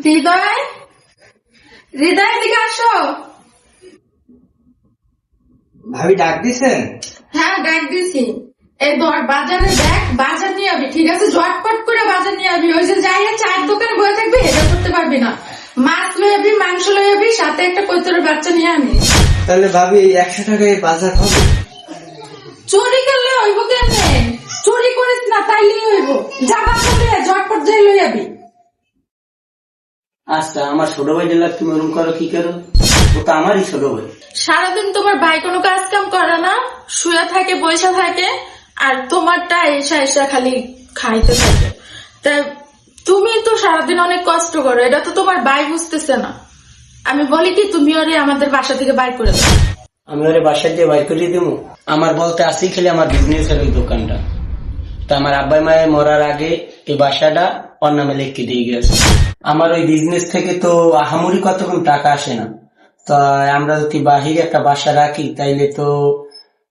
হৃদয়, হৃদয় দিকে আসো। ভাবি ডাক দিছেন? হ্যাঁ ডাক দিছি। এই বাজারে দেখ, বাজার নিয়ে আবি, ঠিক আছে? ঝটপট করে বাজার নিয়ে আবি। ওই যে যাই চার দোকানে বয়ে থাকবি, এটা করতে পারবি না। মাছ লই আবি, মাংস লই আবি, সাথে একটা কৈতরের বাচ্চা নিয়ে আনি। তাহলে ভাবি 100 টাকায় বাজার হবে? চুরি করলে হইব কেমনে? চুরি করিস না, তাইলেই হইব। যা বাজারে ঝটপট যাই লই আবি। আচ্ছা, আমার ছোট ভাই দিলা তুমি ওরকম করো কি করো? ও তো আমারই ছোট ভাই। সারাদিন তোমার ভাই কোনো কাজ কাম করে না, শুয়ে থাকে, বসে থাকে, আর তোমারটা এসা এসা খালি খাইতে থাকে। তা তুমি তো সারাদিন অনেক কষ্ট করো, এটা তো তোমার ভাই বুঝতেছে না। আমি বলি কি, তুমি ওরে আমাদের বাসা থেকে বাইর করে দাও। আমি ওরে বাসায় দিয়ে বাইর করিয়ে দেবো? আমার বলতে আসি খেলে আমার বিজনেস এর ওই দোকানটা। তা আমার আব্বাই মায়ের মরার আগে এই বাসাটা ওর নামে লিখে দিয়ে গেছে। আমার ওই বিজনেস থেকে তো আহামরি কতক্ষণ টাকা আসে না। তা আমরা যদি বাহিরে একটা বাসা রাখি তাইলে তো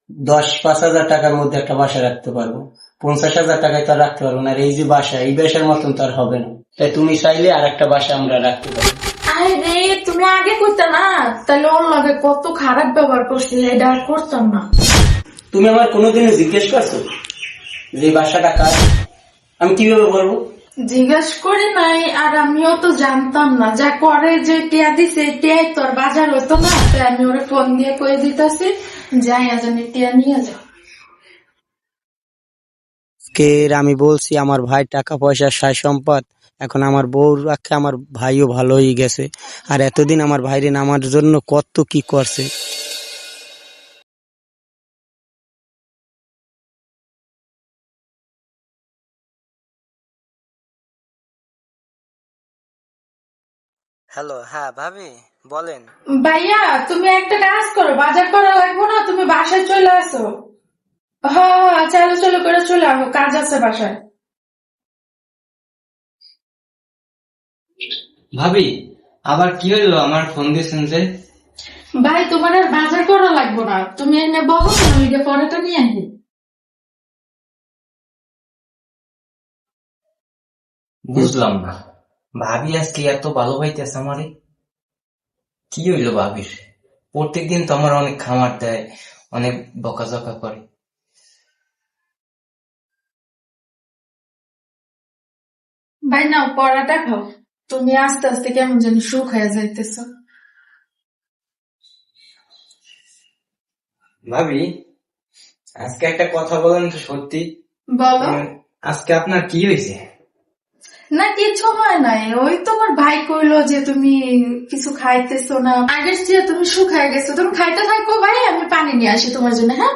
10-5 হাজার টাকার মধ্যে একটা বাসা রাখতে পারবো। 50,000 টাকায় তো আর রাখতে পারবো না। আর এই যে বাসা, এই বাসার মতন তো আর হবে না। তাই তুমি চাইলে আর একটা বাসা আমরা রাখতে পারবো। আরে রে, তুমি আগে করতে না, তাহলে ওর লগে কত খারাপ ব্যবহার করছি, এটা আর করতাম না। তুমি আমার কোনোদিনও জিজ্ঞেস করছো যে এই বাসাটা কার? আমি কিভাবে বলবো? জিজ্ঞেস করি নাই, আর আমিও তো জানতাম না। যা করে যে টিয়া দিছে, টিয়াই তো আর বাজার হতো না। তাই আমি ওরে ফোন দিয়ে কয়ে দিতেছি, যাই আজ আমি টিয়া নিয়ে যাও। আমি বলছি আমার ভাই টাকা পয়সা সাই সম্পদ, এখন আমার বউ রাখে, আমার ভাইও ভালো হয়ে গেছে। আর এতদিন আমার ভাইরে আমার জন্য কত কি করছে। হ্যালো, হ্যাঁ ভাবি বলেন। ভাইয়া, তুমি একটা কাজ করো, বাজার করা লাগবো না, তুমি বাসায় চলে আসো। হ্যাঁ, চলো চলো করে চলে আসো, কাজ আছে বাসায়। ভাবি আবার কি হইলো? আমার ফোন দিয়েছেন যে? ভাই, তোমার আর বাজার করা লাগবো না, তুমি এনে বহো, আমি পরেটা নিয়ে আসি। বুঝলাম না, ভাবি আজকে এত ভালো পাইতেছে আমারে। কি হইলো ভাবির? প্রত্যেকদিন তো আমার অনেক খামার দেয়, অনেক বকাঝকা করে। ভাই নাও, পরাটা খাও। তুমি আস্তে আস্তে কেমন জানি শুকায় যাইতেছ। ভাবি আজকে একটা কথা বলেন তো, সত্যি বলো। আজকে আপনার কি হয়েছে? না, কিছু হয় নাই। ওই তোমার ভাই কইলো যে তুমি কিছু খাইতেছো না, আগের চেয়ে তুমি শুকায় গেছো। তুমি খাইতে থাকো ভাই, আমি পানি নিয়ে আসি তোমার জন্য। হ্যাঁ,